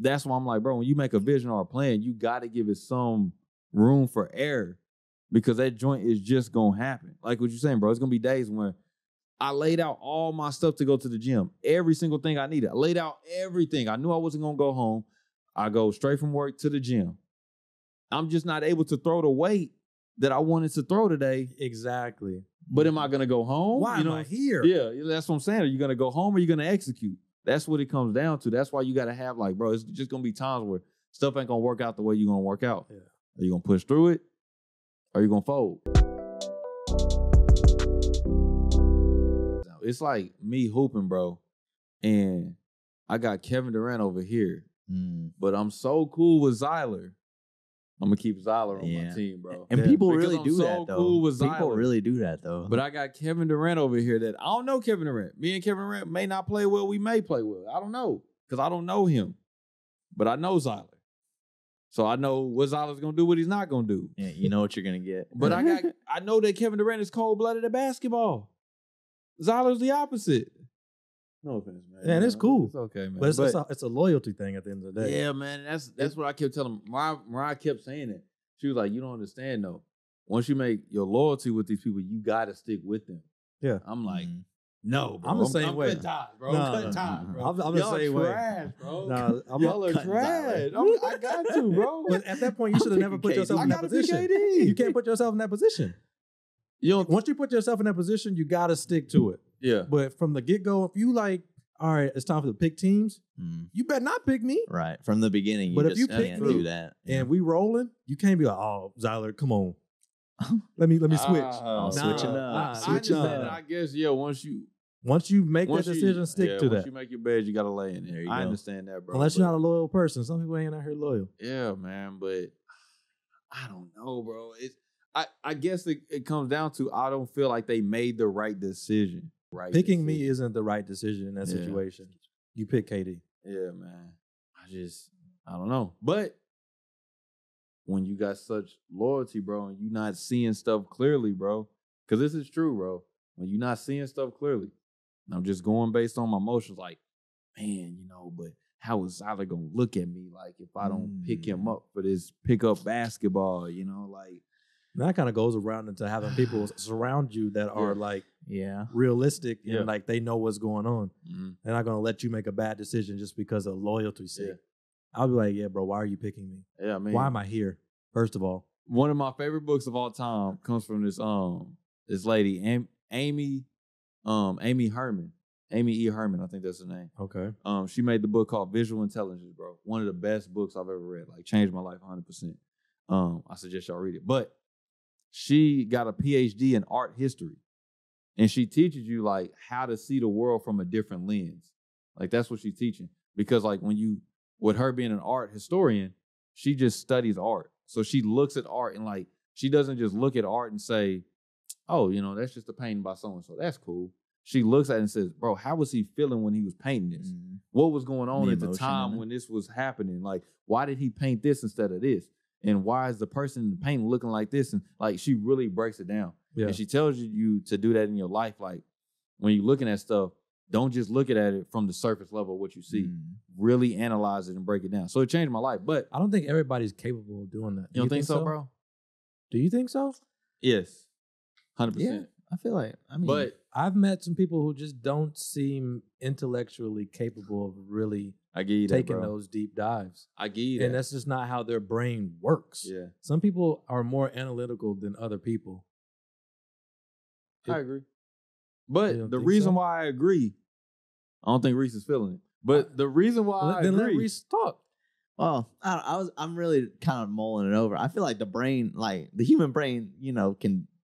that's why I'm like, bro, when you make a vision or a plan, you got to give it some room for error because that joint is just going to happen. Like what you're saying, bro, it's going to be days when I laid out all my stuff to go to the gym, every single thing I needed. I laid out everything. I knew I wasn't going to go home. I go straight from work to the gym. I'm just not able to throw the weight that I wanted to throw today. Exactly. But am I going to go home? Why am I here? Yeah, that's what I'm saying. Are you going to go home or are you going to execute? That's what it comes down to. That's why you got to have like, bro, it's just going to be times where stuff ain't going to work out the way you're going to work out. Yeah. Are you going to push through it? Or are you going to fold? It's like me hooping, bro. And I got Kevin Durant over here. But I'm so cool with Zyler. I'm going to keep Zyler on my team, bro. And people really I'm do so that, though. Cool with People Zyler. really do that, though. But I got Kevin Durant over here that I don't know Kevin Durant. Me and Kevin Durant may not play well. We may play well. I don't know because I don't know him. But I know Zyler. So I know what Zyler's going to do, what he's not going to do. Yeah, you know what you're going to get. But I know that Kevin Durant is cold-blooded at basketball. Zyler's the opposite. No offense, man. Man, it's cool. It's okay, man. But it's a loyalty thing at the end of the day. Yeah, man. That's what I kept telling Mariah kept saying it. She was like, you don't understand, though. Once you make your loyalty with these people, you got to stick with them. Yeah. I'm like, no, bro. I'm the same way. I'm cutting ties, bro. I'm cutting ties, bro. I'm the same way. Trash, bro. Nah, Y'all are trash. I got to, bro. But at that point, you should have never put yourself in that position. You can't put yourself in that position. Once you put yourself in that position, you got to stick to it. Yeah. But from the get-go, if you like, all right, it's time for the pick teams, you better not pick me. Right. From the beginning, but if you can't do that. And we rolling, you can't be like, oh, Zyler, come on. let me switch. Switching up. Switch up. I guess, yeah, once you make that decision, stick to that. Once you make your bed, you got to lay in it. I understand that, bro. Unless you're not a loyal person. Some people ain't out here loyal. Yeah, man, but I don't know, bro. I guess it comes down to I don't feel like they made the right decision. Picking me isn't the right decision in that situation. You pick KD. Yeah, man. I don't know. But when you got such loyalty, bro, and you're not seeing stuff clearly, bro, because this is true, bro. When you're not seeing stuff clearly, and I'm just going based on my emotions, like, man, but how is Zyler going to look at me like if I don't pick him up for this pickup basketball, like. And that kind of goes around into having people surround you that are like realistic and like they know what's going on. They're not going to let you make a bad decision just because of loyalty sake. I'll be like, yeah, bro, why are you picking me? Yeah, I mean, why am I here? First of all, one of my favorite books of all time comes from this lady, Amy Herman. Amy E. Herman, I think that's her name. Okay. She made the book called Visual Intelligence, bro. One of the best books I've ever read. Like, changed my life 100%. I suggest y'all read it. But she got a PhD in art history. And she teaches you, like, how to see the world from a different lens. Like, that's what she's teaching. Because, like, with her being an art historian, she just studies art. So she looks at art and, like, she doesn't just look at art and say, oh, that's just a painting by so-and-so. That's cool. She looks at it and says, bro, how was he feeling when he was painting this? What was going on at the time when this was happening? Like, why did he paint this instead of this? And why is the person in the painting looking like this? And like, she really breaks it down. Yeah. And she tells you to do that in your life. Like, when you're looking at stuff, don't just look at it from the surface level of what you see. Really analyze it and break it down. So it changed my life. But I don't think everybody's capable of doing that. You don't think so, bro? Do you think so? Yes. 100%. Yeah, I feel like, but I've met some people who just don't seem intellectually capable of really taking those deep dives. I get you that. And that's just not how their brain works. Yeah. Some people are more analytical than other people. I agree. But the reason why I agree, I don't think Reece is feeling it. But the reason why I agree. Let Reece talk. Well, I'm really kind of mulling it over. I feel like the brain, like the human brain,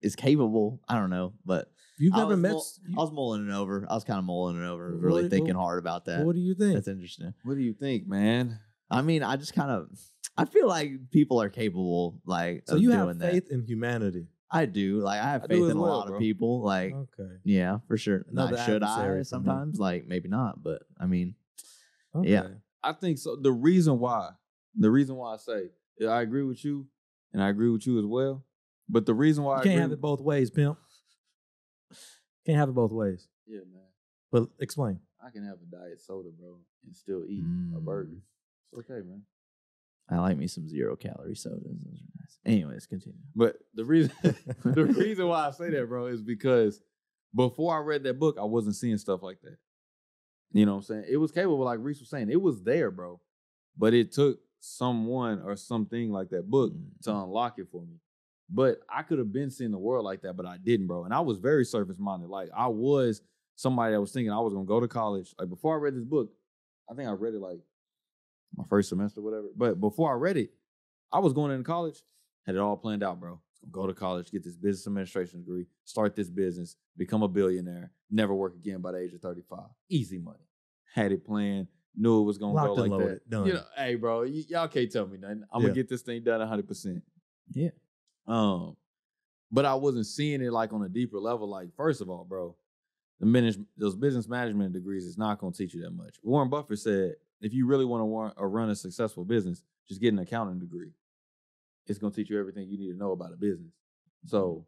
is capable. I don't know, but you've never met. I was mulling it over. I was kind of mulling it over, really thinking hard about that. What do you think? That's interesting. What do you think, man? I mean, I feel like people are capable, like, so you have faith in humanity. I do. Like, I have faith in a lot of people. Like, yeah, for sure. Should I sometimes? Like, maybe not, but I mean, yeah. I think so. The reason why I say I agree with you, and I agree with you as well. But the reason why you can't have it both ways, pimp. Can't have it both ways. Yeah, man. But explain. I can have a diet soda, bro, and still eat a burger. It's okay, man. I like me some 0-calorie sodas. Those are nice. Anyways, continue. But the reason why I say that, bro, is because before I read that book, I wasn't seeing stuff like that. You know what I'm saying? It was capable, like Reece was saying. It was there, bro. But it took someone or something like that book to unlock it for me. But I could have been seeing the world like that, but I didn't, bro. And I was very surface-minded. Like, I was somebody that was thinking I was going to go to college. Like, before I read this book, I think I read it, like, my first semester or whatever. But before I read it, I was going into college, had it all planned out, bro. Go to college, get this business administration degree, start this business, become a billionaire, never work again by the age of 35. Easy money. Had it planned, knew it was going to go like that. Done. You know, hey, bro, y'all can't tell me nothing. I'm going to get this thing done 100%. Yeah. But I wasn't seeing it like on a deeper level. Like, first of all, bro, those business management degrees is not going to teach you that much. Warren Buffett said, if you really want to run a successful business, just get an accounting degree. It's going to teach you everything you need to know about a business. So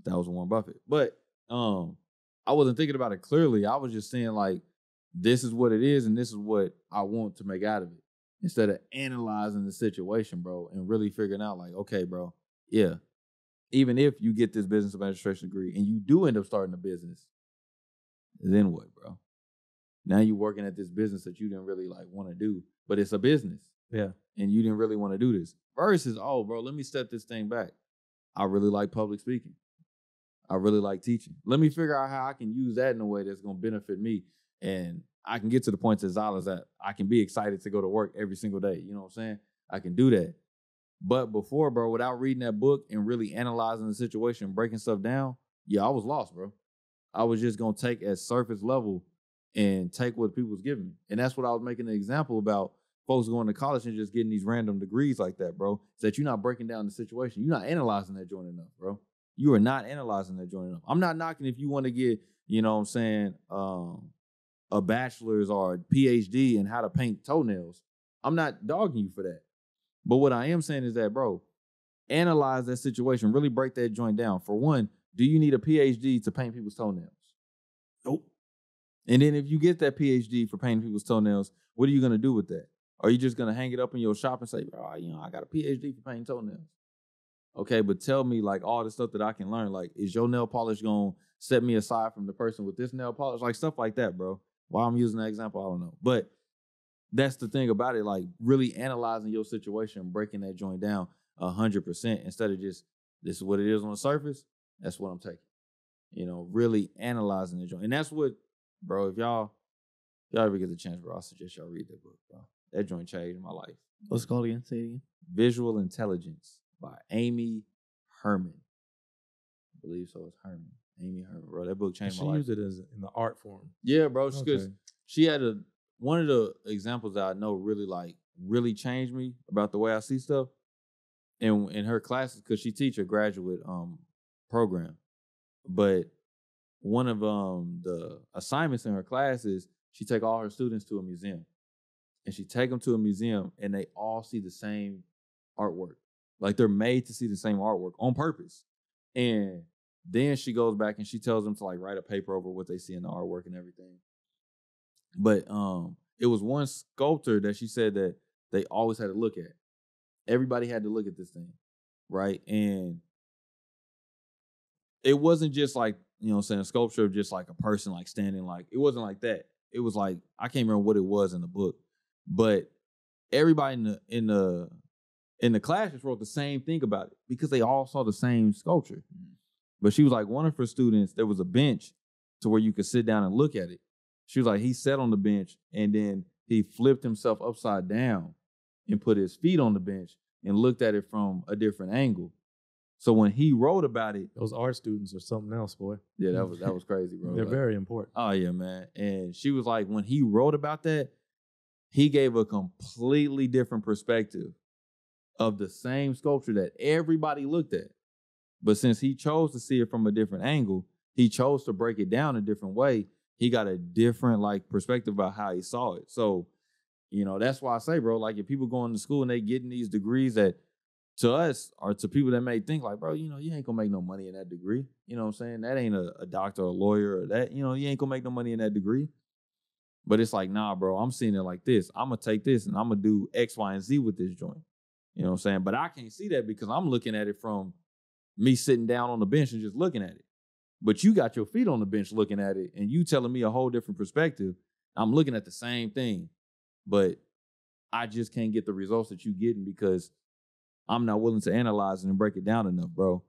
that was Warren Buffett. But I wasn't thinking about it clearly. I was just saying, like, this is what it is and this is what I want to make out of it. Instead of analyzing the situation, bro, and really figuring out, like, okay, bro, yeah, even if you get this business administration degree and you do end up starting a business, then what, bro? Now you're working at this business that you didn't really like want to do, but it's a business. Yeah. And you didn't really want to do this. Versus, oh, bro, let me step this thing back. I really like public speaking. I really like teaching. Let me figure out how I can use that in a way that's going to benefit me. And I can get to the point that Zyler's at. I can be excited to go to work every single day. You know what I'm saying? I can do that. But before, bro, without reading that book and really analyzing the situation, breaking stuff down, yeah, I was lost, bro. I was just going to take at surface level and take what people was giving me. And that's what I was making an example about folks going to college and just getting these random degrees like that, bro. Is that you're not breaking down the situation. You're not analyzing that joint enough, bro. You are not analyzing that joint enough. I'm not knocking if you want to get, you know what I'm saying, a bachelor's or a PhD in how to paint toenails. I'm not dogging you for that. But what I am saying is that, bro, analyze that situation. Really break that joint down. For one, do you need a PhD to paint people's toenails? Nope. And then if you get that PhD for painting people's toenails, what are you going to do with that? Are you just going to hang it up in your shop and say, bro, you know, I got a PhD for painting toenails? Okay, but tell me, like, all the stuff that I can learn. Like, is your nail polish going to set me aside from the person with this nail polish? Like, stuff like that, bro. Why I'm using that example, I don't know. But that's the thing about it, like, really analyzing your situation, breaking that joint down 100% instead of just, this is what it is on the surface, that's what I'm taking. You know, really analyzing the joint. And that's what, bro, if y'all ever get the chance, bro, I suggest y'all read that book, bro. That joint changed my life. What's it called again? Say it again. Visual Intelligence by Amy Herman. I believe so. It's Herman. Amy Herman, bro. That book changed my life. She used it as in the art form. Yeah, bro. Because she had one of the examples that I know really changed me about the way I see stuff. And in her classes, because she teach a graduate program. But one of the assignments in her class is she take all her students to a museum. And she take them to a museum and they all see the same artwork. Like, they're made to see the same artwork on purpose. And then she goes back and she tells them to, like, write a paper over what they see in the artwork and everything. But it was one sculptor that she said that they always had to look at. Everybody had to look at this thing, right? And it wasn't just like, you know what I'm saying, a sculpture of just like a person like standing, like, it wasn't like that. It was like, I can't remember what it was in the book, but everybody in the class just wrote the same thing about it because they all saw the same sculpture. But she was like, one of her students, there was a bench to where you could sit down and look at it. She was like, he sat on the bench and then he flipped himself upside down and put his feet on the bench and looked at it from a different angle. So when he wrote about it, those art students are something else, boy. Yeah, that was crazy, bro. They're very important. Oh yeah, man. And she was like, when he wrote about that, he gave a completely different perspective of the same sculpture that everybody looked at. But since he chose to see it from a different angle, he chose to break it down a different way. He got a different, like, perspective about how he saw it. So, you know, that's why I say, bro, like, if people going to school and they getting these degrees that to us or to people that may think like, bro, you know, you ain't gonna make no money in that degree. You know what I'm saying? That ain't a doctor or a lawyer or that, you know, you ain't gonna make no money in that degree. But it's like, nah, bro, I'm seeing it like this. I'm going to take this and I'm going to do X, Y, and Z with this joint. You know what I'm saying? But I can't see that because I'm looking at it from me sitting down on the bench and just looking at it. But you got your feet on the bench looking at it and you telling me a whole different perspective. I'm looking at the same thing, but I just can't get the results that you getting because I'm not willing to analyze it and break it down enough, bro.